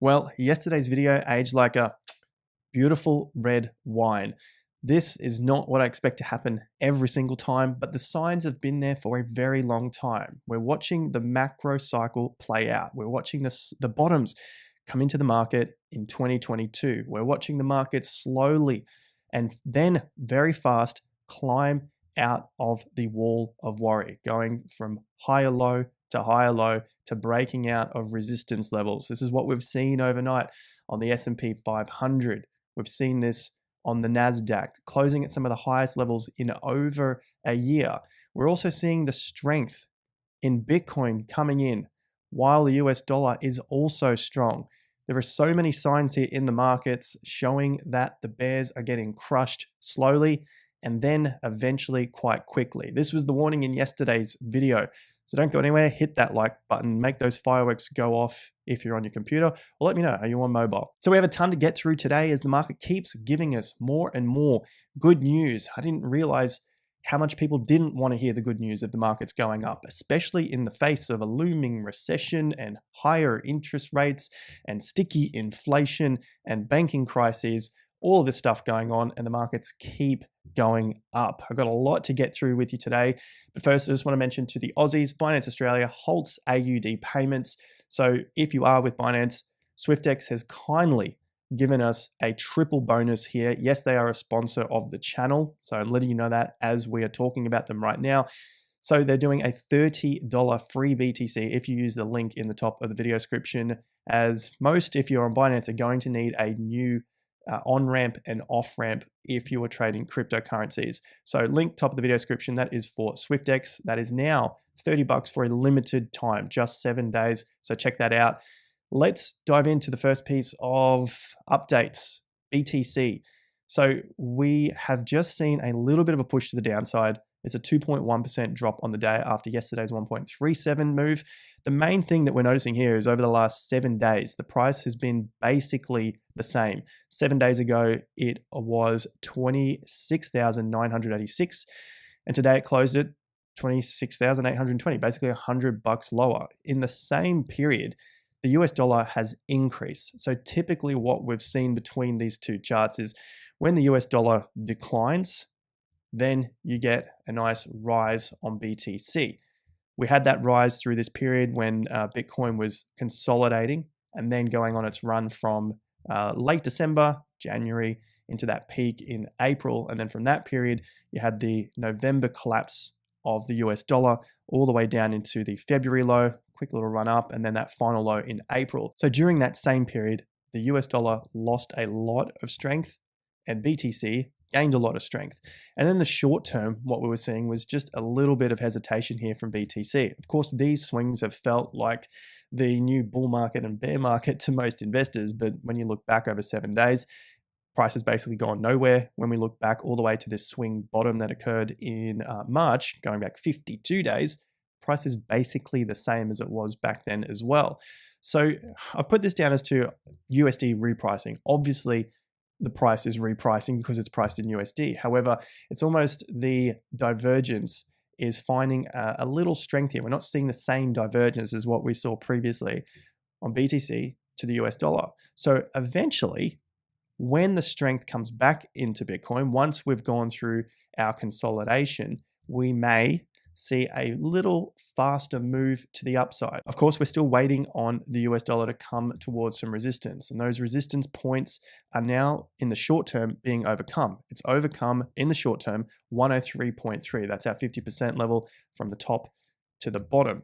Well, yesterday's video aged like a beautiful red wine. This is not what I expect to happen every single time, but the signs have been there for a very long time. We're watching the macro cycle play out. We're watching the bottoms come into the market in 2022. We're watching the market slowly and then very fast climb out of the wall of worry, going from higher low to breaking out of resistance levels. This is what we've seen overnight on the S&P 500. We've seen this on the NASDAQ, closing at some of the highest levels in over a year. We're also seeing the strength in Bitcoin coming in while the US dollar is also strong. There are so many signs here in the markets showing that the bears are getting crushed slowly and then eventually quite quickly. This was the warning in yesterday's video. So don't go anywhere, hit that like button, make those fireworks go off if you're on your computer, or let me know, are you on mobile? So we have a ton to get through today as the market keeps giving us more and more good news. I didn't realize how much people didn't want to hear the good news of the markets going up, especially in the face of a looming recession and higher interest rates and sticky inflation and banking crises. All of this stuff going on, and the markets keep going up. I've got a lot to get through with you today. But first, I just want to mention to the Aussies, Binance Australia halts AUD payments. So if you are with Binance, SwiftX has kindly given us a triple bonus here. Yes, they are a sponsor of the channel. So I'm letting you know that as we are talking about them right now. So they're doing a $30 free BTC if you use the link in the top of the video description. As most, if you're on Binance, are going to need a new on-ramp and off-ramp if you are trading cryptocurrencies. So link top of the video description, that is for SwiftX. That is now $30 for a limited time, just 7 days. So check that out. Let's dive into the first piece of updates, BTC. So we have just seen a little bit of a push to the downside. It's a 2.1% drop on the day after yesterday's 1.37 move. The main thing that we're noticing here is over the last 7 days, the price has been basically the same. 7 days ago, it was 26,986, and today it closed at 26,820, basically $100 lower. In the same period, the US dollar has increased. So typically what we've seen between these two charts is when the US dollar declines, then you get a nice rise on BTC. We had that rise through this period when Bitcoin was consolidating and then going on its run from late December, January, into that peak in April. And then from that period, you had the November collapse of the US dollar all the way down into the February low, quick little run up, and then that final low in April. So during that same period, the US dollar lost a lot of strength and BTC gained a lot of strength. And in the short term, what we were seeing was just a little bit of hesitation here from BTC. Of course, these swings have felt like the new bull market and bear market to most investors, but when you look back over 7 days, price has basically gone nowhere. When we look back all the way to this swing bottom that occurred in March, going back 52 days, price is basically the same as it was back then as well. So I've put this down as to USD repricing. Obviously, the price is repricing because it's priced in USD. However, it's almost the divergence is finding a little strength here. We're not seeing the same divergence as what we saw previously on BTC to the US dollar. So eventually, when the strength comes back into Bitcoin, once we've gone through our consolidation, we may see a little faster move to the upside. Of course, we're still waiting on the US dollar to come towards some resistance, and those resistance points are now in the short term being overcome. It's overcome in the short term 103.3. That's our 50% level from the top to the bottom.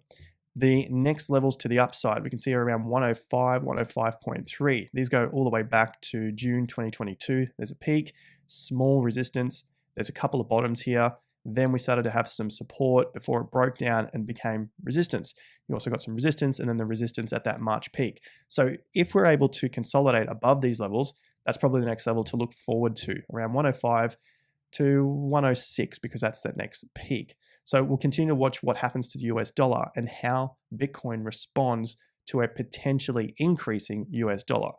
The next levels to the upside, we can see are around 105, 105.3. These go all the way back to June 2022. There's a peak, small resistance. There's a couple of bottoms here. Then we started to have some support before it broke down and became resistance. You also got some resistance and then the resistance at that March peak. So if we're able to consolidate above these levels, that's probably the next level to look forward to, around 105 to 106, because that's that next peak. So we'll continue to watch what happens to the US dollar and how Bitcoin responds to a potentially increasing US dollar.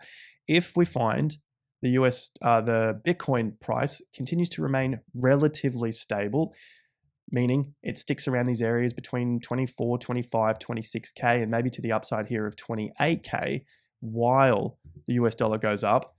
If we find the Bitcoin price continues to remain relatively stable, meaning it sticks around these areas between 24, 25, 26K, and maybe to the upside here of 28K, while the US dollar goes up,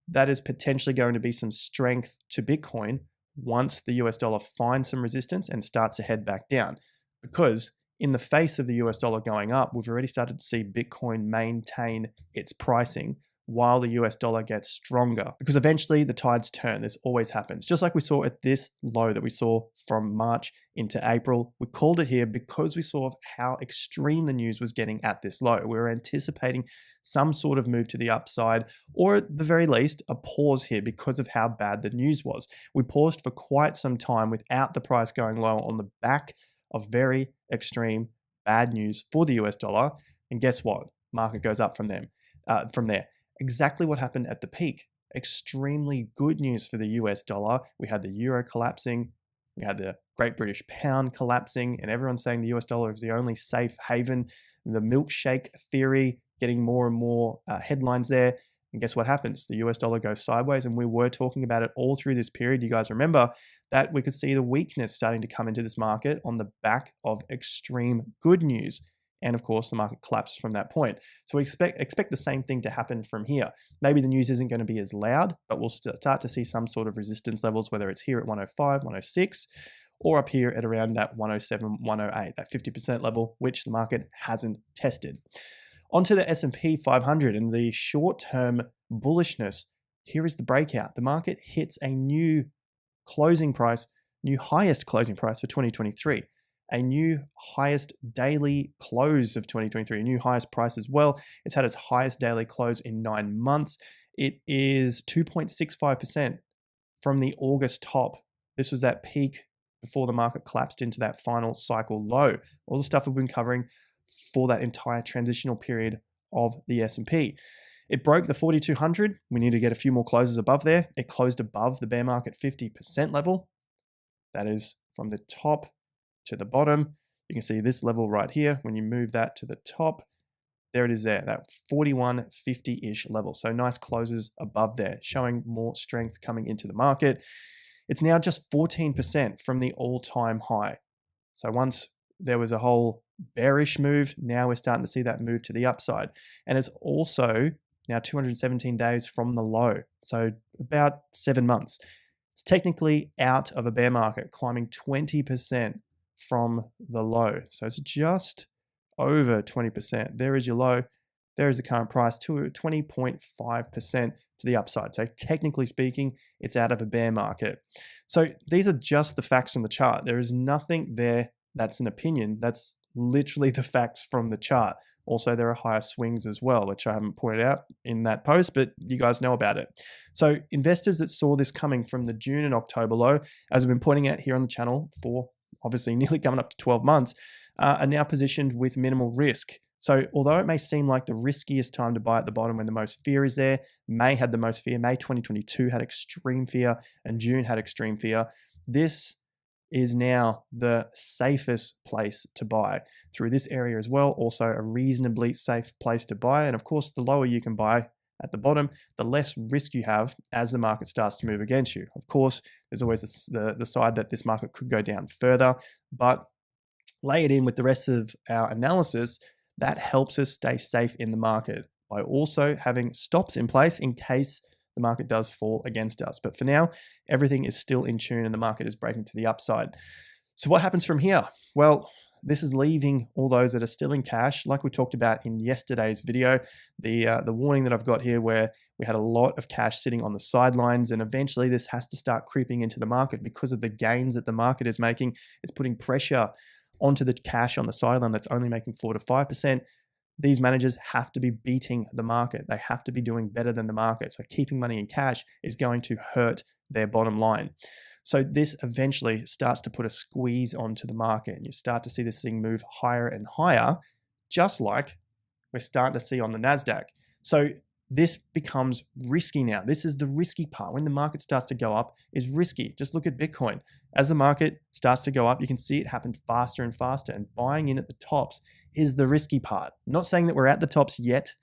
that is potentially going to be some strength to Bitcoin once the US dollar finds some resistance and starts to head back down. Because in the face of the US dollar going up, we've already started to see Bitcoin maintain its pricing while the US dollar gets stronger, because eventually the tides turn. This always happens. Just like we saw at this low that we saw from March into April. We called it here because we saw how extreme the news was getting at this low. We were anticipating some sort of move to the upside, or at the very least, a pause here because of how bad the news was. We paused for quite some time without the price going lower on the back of very extreme bad news for the US dollar. And guess what? Market goes up from there. Exactly what happened at the peak. Extremely good news for the US dollar. We had the euro collapsing. We had the Great British Pound collapsing, and everyone's saying the US dollar is the only safe haven. The milkshake theory getting more and more headlines there. And guess what happens? The US dollar goes sideways, and we were talking about it all through this period. You guys remember that we could see the weakness starting to come into this market on the back of extreme good news. And of course, the market collapsed from that point. So we expect the same thing to happen from here. Maybe the news isn't going to be as loud, but we'll start to see some sort of resistance levels, whether it's here at 105, 106, or up here at around that 107, 108, that 50% level, which the market hasn't tested. Onto the S&P 500 and the short-term bullishness. Here is the breakout. The market hits a new closing price, new highest closing price for 2023. A new highest daily close of 2023, a new highest price as well. It's had its highest daily close in 9 months. It is 2.65% from the August top. This was that peak before the market collapsed into that final cycle low. All the stuff we've been covering for that entire transitional period of the S&P. It broke the 4,200. We need to get a few more closes above there. It closed above the bear market 50% level. That is from the top to the bottom. You can see this level right here. When you move that to the top, there it is there, that 4150-ish level. So nice closes above there, showing more strength coming into the market. It's now just 14% from the all-time high. So once there was a whole bearish move, now we're starting to see that move to the upside. And it's also now 217 days from the low. So about 7 months. It's technically out of a bear market, climbing 20% from the low. So it's just over 20%. There is your low. There is the current price to 20.5% to the upside. So technically speaking, it's out of a bear market. So these are just the facts from the chart. There is nothing there that's an opinion. That's literally the facts from the chart. Also, there are higher swings as well, which I haven't pointed out in that post, but you guys know about it. So investors that saw this coming from the June and October low, as I've been pointing out here on the channel for obviously nearly coming up to 12 months, are now positioned with minimal risk. So although it may seem like the riskiest time to buy at the bottom when the most fear is there, May had the most fear, May 2022 had extreme fear, and June had extreme fear, this is now the safest place to buy through this area as well. Also a reasonably safe place to buy. And of course, the lower you can buy at the bottom, the less risk you have as the market starts to move against you. Of course, there's always the side that this market could go down further, but lay it in with the rest of our analysis, that helps us stay safe in the market by also having stops in place in case the market does fall against us. But for now, everything is still in tune and the market is breaking to the upside. So what happens from here? Well, this is leaving all those that are still in cash, like we talked about in yesterday's video, the warning that I've got here where we had a lot of cash sitting on the sidelines, and eventually this has to start creeping into the market because of the gains that the market is making. It's putting pressure onto the cash on the sideline that's only making 4 to 5%. These managers have to be beating the market. They have to be doing better than the market. So keeping money in cash is going to hurt their bottom line. So this eventually starts to put a squeeze onto the market, and you start to see this thing move higher and higher, just like we're starting to see on the NASDAQ. So this becomes risky now. This is the risky part. When the market starts to go up, is risky. Just look at Bitcoin. As the market starts to go up, you can see it happen faster and faster, and buying in at the tops is the risky part. I'm not saying that we're at the tops yet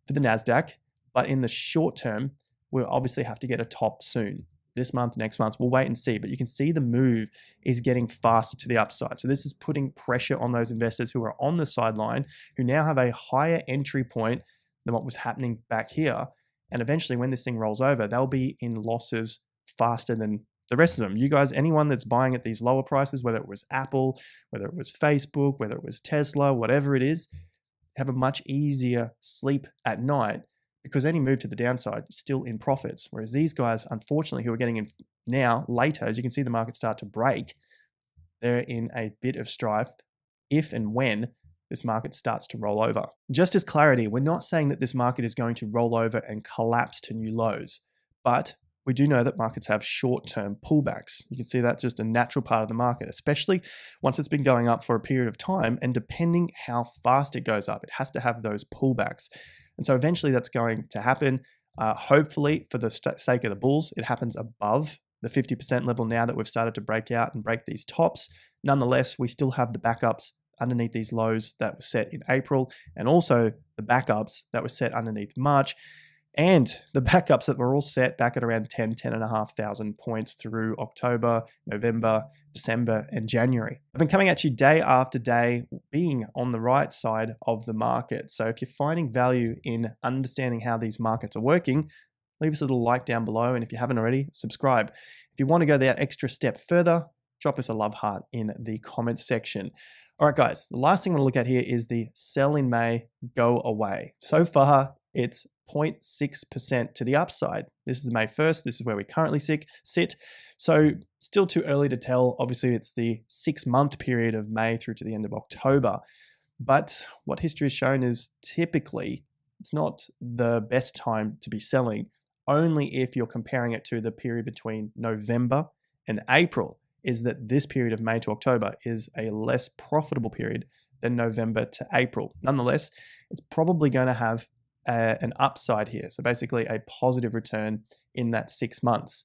for the NASDAQ, but in the short term, we'll obviously have to get a top soon. This month, next month, we'll wait and see. But you can see the move is getting faster to the upside. So this is putting pressure on those investors who are on the sideline, who now have a higher entry point than what was happening back here. And eventually, when this thing rolls over, they'll be in losses faster than the rest of them. You guys, anyone that's buying at these lower prices, whether it was Apple, whether it was Facebook, whether it was Tesla, whatever it is, have a much easier sleep at night because any move to the downside is still in profits. Whereas these guys, unfortunately, who are getting in now, later, as you can see the market start to break, they're in a bit of strife if and when this market starts to roll over. Just as clarity, we're not saying that this market is going to roll over and collapse to new lows, but we do know that markets have short-term pullbacks. You can see that's just a natural part of the market, especially once it's been going up for a period of time, and depending how fast it goes up, it has to have those pullbacks. And so eventually that's going to happen. Hopefully, for the sake of the bulls, it happens above the 50% level now that we've started to break out and break these tops. Nonetheless, we still have the backups underneath these lows that were set in April, and also the backups that were set underneath March, and the backups that were all set back at around 10,500 points through October, November, December, and January. I've been coming at you day after day, being on the right side of the market. So if you're finding value in understanding how these markets are working, leave us a little like down below. And if you haven't already, subscribe. If you want to go that extra step further, drop us a love heart in the comments section. All right, guys, the last thing I want to look at here is the sell in May, go away. So far, it's 0.6% to the upside. This is May 1st. This is where we currently sit. So still too early to tell. Obviously, it's the 6-month period of May through to the end of October. But what history has shown is typically it's not the best time to be selling, only if you're comparing it to the period between November and April, is that this period of May to October is a less profitable period than November to April. Nonetheless, it's probably going to have an upside here. So basically a positive return in that 6 months.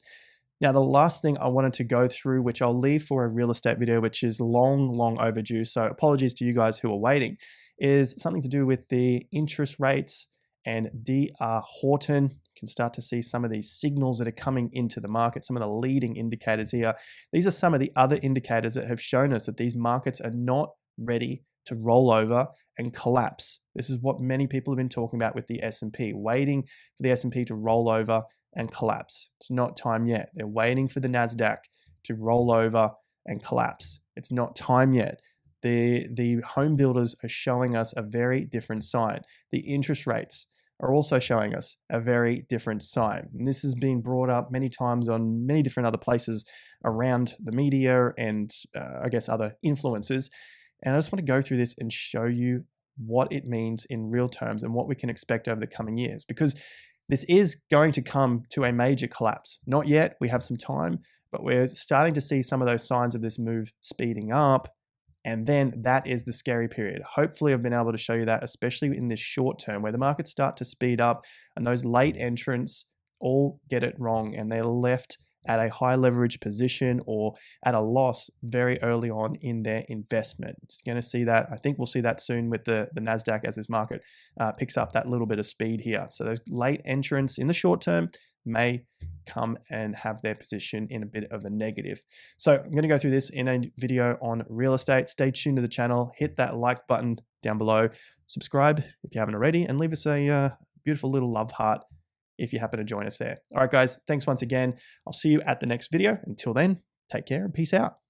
Now, the last thing I wanted to go through, which I'll leave for a real estate video, which is long overdue, so apologies to you guys who are waiting, is something to do with the interest rates and D.R. Horton. You can start to see some of these signals that are coming into the market, some of the leading indicators here. These are some of the other indicators that have shown us that these markets are not ready to roll over and collapse. This is what many people have been talking about with the S&P, waiting for the S&P to roll over and collapse. It's not time yet. They're waiting for the NASDAQ to roll over and collapse. It's not time yet. The home builders are showing us a very different sign. The interest rates are also showing us a very different sign. And this has been brought up many times on many different other places around the media and I guess other influencers. And I just want to go through this and show you what it means in real terms and what we can expect over the coming years, because this is going to come to a major collapse. Not yet, we have some time, but we're starting to see some of those signs of this move speeding up. And then that is the scary period. Hopefully I've been able to show you that, especially in this short term where the markets start to speed up and those late entrants all get it wrong and they're left at a high leverage position or at a loss very early on in their investment. It's going to see that. I think we'll see that soon with the NASDAQ as this market picks up that little bit of speed here. So those late entrants in the short term may come and have their position in a bit of a negative. So I'm going to go through this in a video on real estate. Stay tuned to the channel, hit that like button down below, subscribe if you haven't already, and leave us a beautiful little love heart if you happen to join us there. All right, guys, thanks once again. I'll see you at the next video. Until then, take care and peace out.